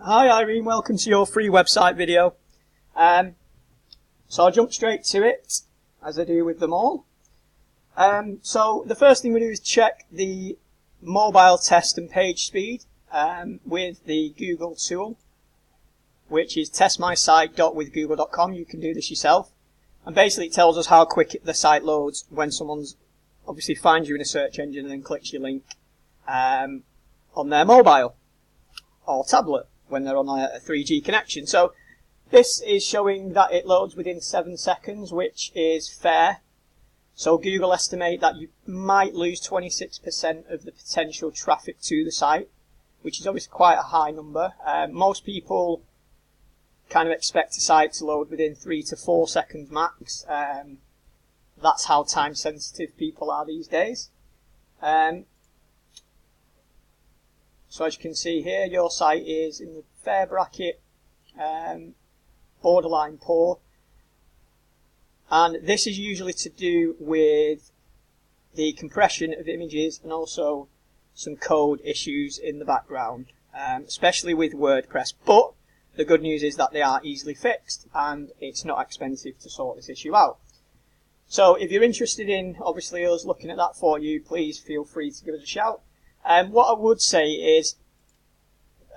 Hi Irene, welcome to your free website video. So I'll jump straight to it, as I do with them all. So the first thing we do is check the mobile test and page speed with the Google tool, which is testmysite.withgoogle.com. You can do this yourself. And basically it tells us how quick the site loads when someone's obviously finds you in a search engine and then clicks your link on their mobile or tablet when they're on a 3G connection. So this is showing that it loads within 7 seconds, which is fair. So Google estimate that you might lose 26% of the potential traffic to the site, which is obviously quite a high number. Most people kind of expect a site to load within 3 to 4 seconds max. That's how time sensitive people are these days. So as you can see here, your site is in the fair bracket, borderline poor. And this is usually to do with the compression of images and also some code issues in the background, especially with WordPress. But the good news is that they are easily fixed and it's not expensive to sort this issue out. So if you're interested in obviously us looking at that for you, please feel free to give us a shout. What I would say is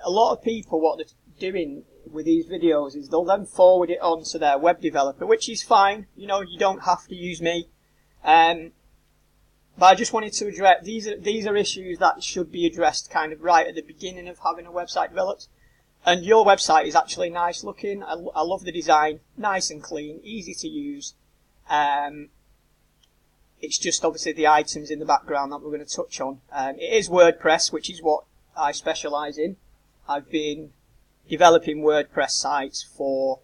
a lot of people, what they're doing with these videos is they'll then forward it on to their web developer, which is fine. You know, you don't have to use me. But I just wanted to address, these are issues that should be addressed kind of right at the beginning of having a website developed. And your website is actually nice looking. I love the design, nice and clean, easy to use. It's just obviously the items in the background that we're going to touch on. It is WordPress, which is what I specialise in. I've been developing WordPress sites for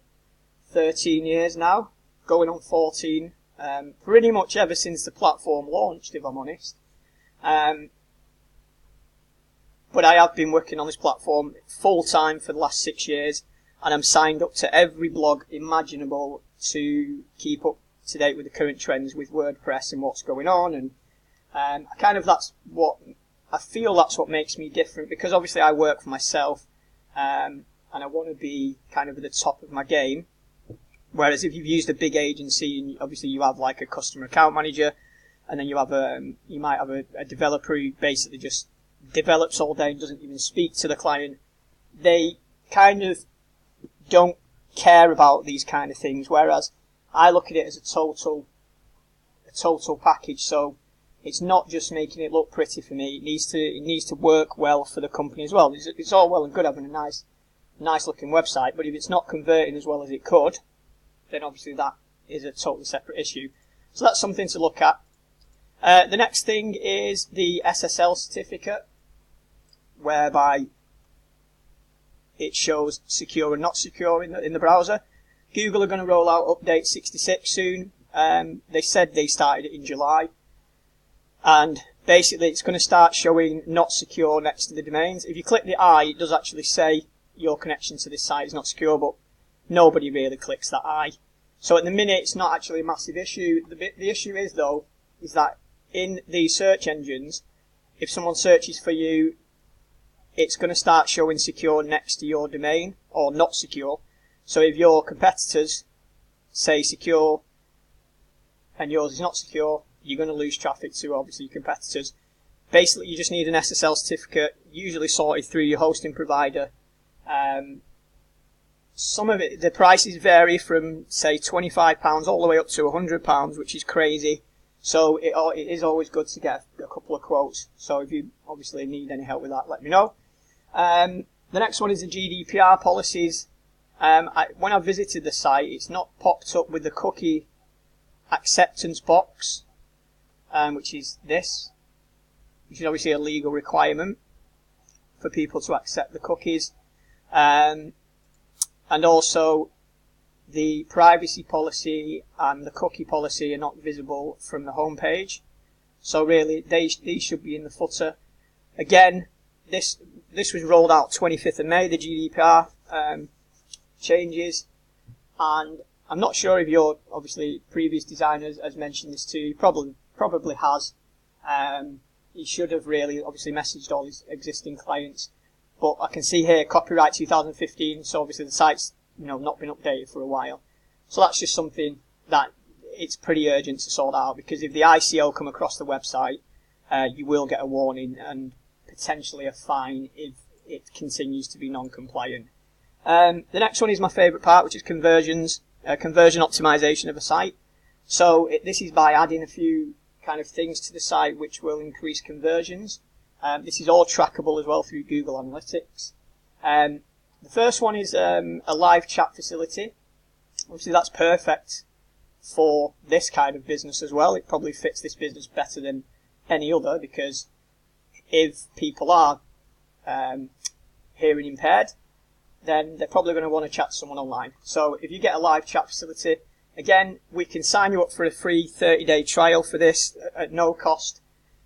13 years now, going on 14, pretty much ever since the platform launched, if I'm honest. But I have been working on this platform full time for the last 6 years, and I'm signed up to every blog imaginable to keep up to date with the current trends with WordPress and what's going on. And that's what makes me different, because obviously I work for myself, and I want to be kind of at the top of my game. Whereas if you've used a big agency, and obviously you have like a customer account manager, and then you might have a developer who basically just develops all day and doesn't even speak to the client. They kind of don't care about these kind of things, whereas I look at it as a total package. So it's not just making it look pretty for me. It needs to work well for the company as well. It's all well and good having a nice looking website, but if it's not converting as well as it could, then obviously that is a totally separate issue. So that's something to look at. The next thing is the SSL certificate, whereby it shows secure and not secure in the browser. Google are going to roll out update 66 soon. They said they started it in July. And basically it's going to start showing not secure next to the domains. If you click the I, it does actually say your connection to this site is not secure, but nobody really clicks that I. So at the minute it's not actually a massive issue. The issue is though, is that in the search engines, if someone searches for you, it's going to start showing secure next to your domain, or not secure. So if your competitors say secure and yours is not secure, you're going to lose traffic to obviously your competitors. Basically, you just need an SSL certificate, usually sorted through your hosting provider. Some of it, the prices vary from say £25 all the way up to £100, which is crazy. So it is always good to get a couple of quotes. So if you obviously need any help with that, let me know. The next one is the GDPR policies. When I visited the site, it's not popped up with the cookie acceptance box, which is this, which is obviously a legal requirement for people to accept the cookies. And also the privacy policy and the cookie policy are not visible from the home page. So really, these should be in the footer. Again, this was rolled out 25th of May, the GDPR changes, and I'm not sure if your obviously previous designer has mentioned this to you. Probably has. He should have really obviously messaged all his existing clients But I can see here copyright 2015, so obviously the site's not been updated for a while. So that's just something that it's pretty urgent to sort out, because if the ICO come across the website, you will get a warning and potentially a fine if it continues to be non-compliant. The next one is my favourite part, which is conversions, conversion optimization of a site. So this is by adding a few kind of things to the site which will increase conversions. This is all trackable as well through Google Analytics. The first one is a live chat facility. Obviously that's perfect for this kind of business as well. It probably fits this business better than any other, because if people are hearing impaired, then they're probably going to want to chat to someone online. So if you get a live chat facility, again, we can sign you up for a free 30-day trial for this at no cost.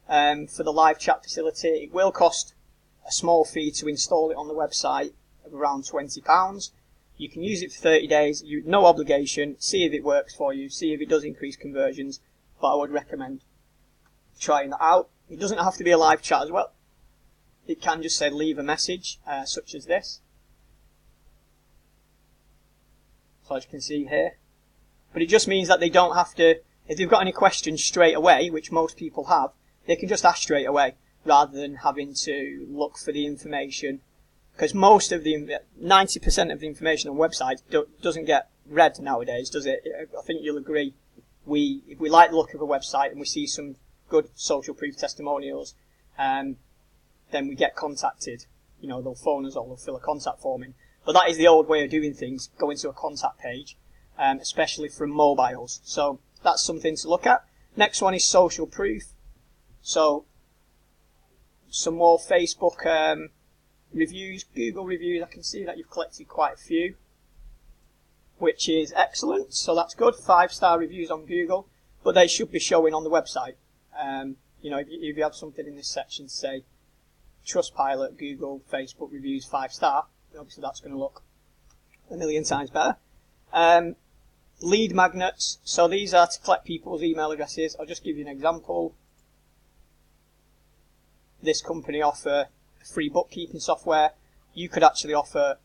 For the live chat facility, it will cost a small fee to install it on the website of around £20. You can use it for 30 days, no obligation, see if it works for you, see if it does increase conversions, but I would recommend trying that out. It doesn't have to be a live chat as well. It can just say leave a message, such as this. So as you can see here. But it just means that they don't have to, if they've got any questions straight away, which most people have, they can just ask straight away, rather than having to look for the information. Because most of the 90% of the information on websites doesn't get read nowadays, does it? I think you'll agree. If we like the look of a website and we see some good social proof testimonials, then we get contacted. They'll phone us or they'll fill a contact form in. But that is the old way of doing things, go into a contact page, especially from mobiles. So that's something to look at. Next one is social proof. So some more Facebook reviews, Google reviews. I can see that you've collected quite a few, which is excellent. So that's good. 5-star reviews on Google, but they should be showing on the website. If you have something in this section, say Trustpilot, Google, Facebook reviews 5-star, obviously that's going to look a million times better. Lead magnets. So these are to collect people's email addresses. I'll just give you an example. This company offer free bookkeeping software. You could actually offer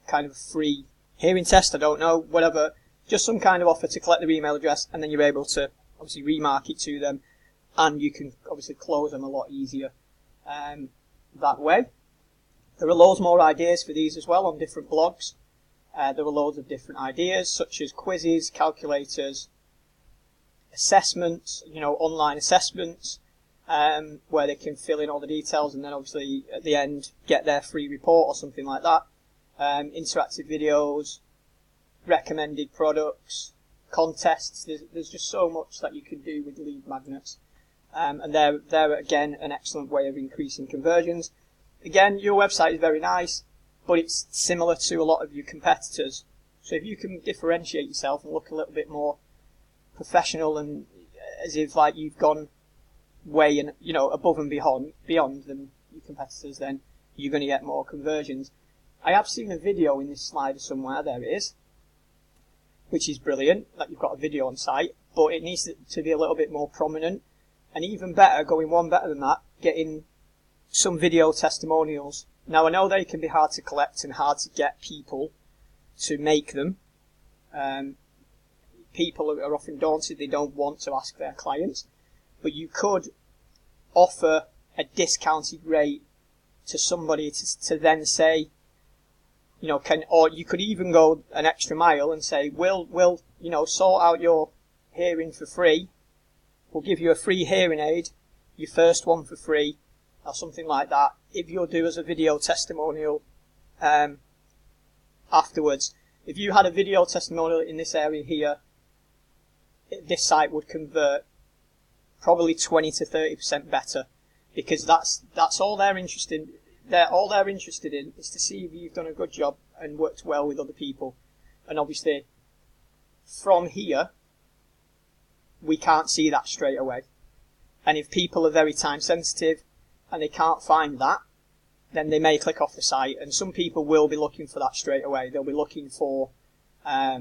kind of a free hearing test, I don't know, whatever, just some kind of offer to collect their email address, and then you're able to obviously remarket to them, and you can obviously close them a lot easier that way. There are loads more ideas for these as well on different blogs. There are loads of different ideas, such as quizzes, calculators, assessments, online assessments, where they can fill in all the details and then obviously at the end get their free report or something like that. Interactive videos, recommended products, contests. There's just so much that you can do with lead magnets. And they're again an excellent way of increasing conversions. Again, your website is very nice, but it's similar to a lot of your competitors. So if you can differentiate yourself and look a little bit more professional and as if like you've gone way and above and beyond than your competitors, then you're going to get more conversions. I have seen a video in this slider somewhere. There it is, which is brilliant that you've got a video on site, but it needs to be a little bit more prominent, and even better, going one better than that, getting some video testimonials. Now I know they can be hard to collect and hard to get people to make them. People are often daunted, they don't want to ask their clients. But you could offer a discounted rate to somebody to then say, or you could even go an extra mile and say, we'll sort out your hearing for free. We'll give you a free hearing aid, your first one for free, or something like that, if you'll do as a video testimonial afterwards. If you had a video testimonial in this area here, this site would convert probably 20 to 30% better, because that's all they're interested in. All they're interested in is to see if you've done a good job and worked well with other people. And obviously, from here, we can't see that straight away. And if people are very time sensitive and they can't find that, then they may click off the site. And some people will be looking for that straight away. They'll be looking for a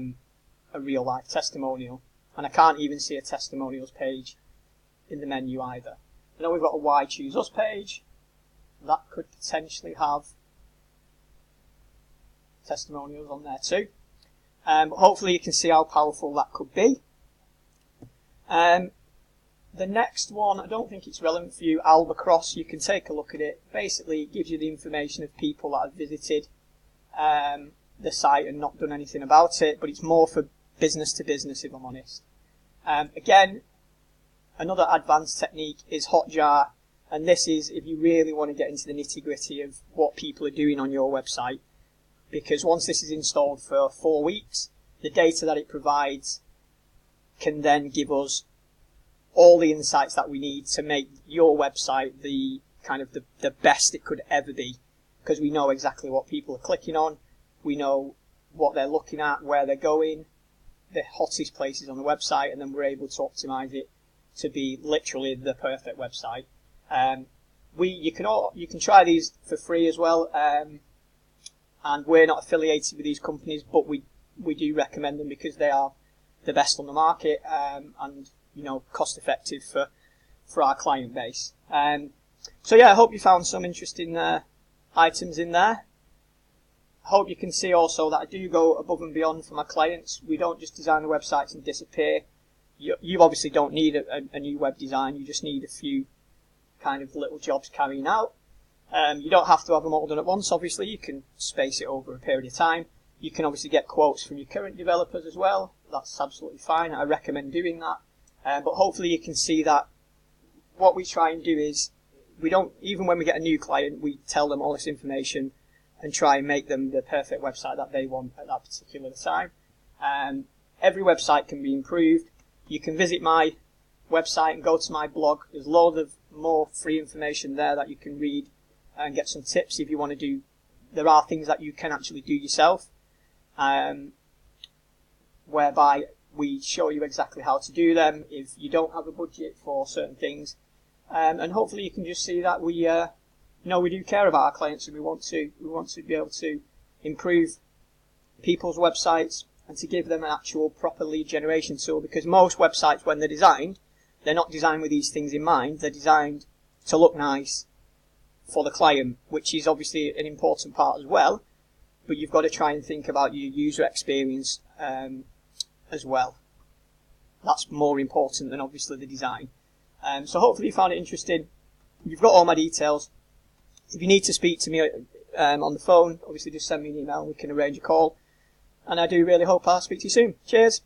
real life testimonial. And I can't even see a testimonials page in the menu either. I know we've got a Why Choose Us page. That could potentially have testimonials on there too. But hopefully you can see how powerful that could be. The next one, I don't think it's relevant for you, Albacross. You can take a look at it. Basically, it gives you the information of people that have visited the site and not done anything about it, but it's more for business to business, if I'm honest. Again, another advanced technique is Hotjar, and this is if you really want to get into the nitty-gritty of what people are doing on your website, because once this is installed for 4 weeks, the data that it provides can then give us all the insights that we need to make your website the kind of the best it could ever be, because we know exactly what people are clicking on, we know what they're looking at, where they're going, the hottest places on the website, and then we're able to optimize it to be literally the perfect website. You can try these for free as well, and we're not affiliated with these companies, but we do recommend them because they are the best on the market, and cost effective for our client base. So yeah, I hope you found some interesting items in there. I hope you can see also that I do go above and beyond for my clients. We don't just design the websites and disappear. You obviously don't need a new web design, you just need a few kind of little jobs carrying out. You don't have to have them all done at once, obviously. You can space it over a period of time. You can obviously get quotes from your current developers as well. That's absolutely fine. I recommend doing that. But hopefully you can see that what we try and do is, even when we get a new client, we tell them all this information and try and make them the perfect website that they want at that particular time. Every website can be improved. You can visit my website and go to my blog. There's loads of more free information there that you can read and get some tips if you want to do. There are things that you can actually do yourself, whereby we show you exactly how to do them if you don't have a budget for certain things. And hopefully you can just see that we do care about our clients, and we want to be able to improve people's websites and to give them an actual proper lead generation tool, because most websites, when they're designed, they're not designed with these things in mind. They're designed to look nice for the client, which is obviously an important part as well, but you've got to try and think about your user experience as well. That's more important than obviously the design. So hopefully you found it interesting. You've got all my details. If you need to speak to me on the phone, obviously just send me an email and we can arrange a call. And I do really hope I'll speak to you soon. Cheers.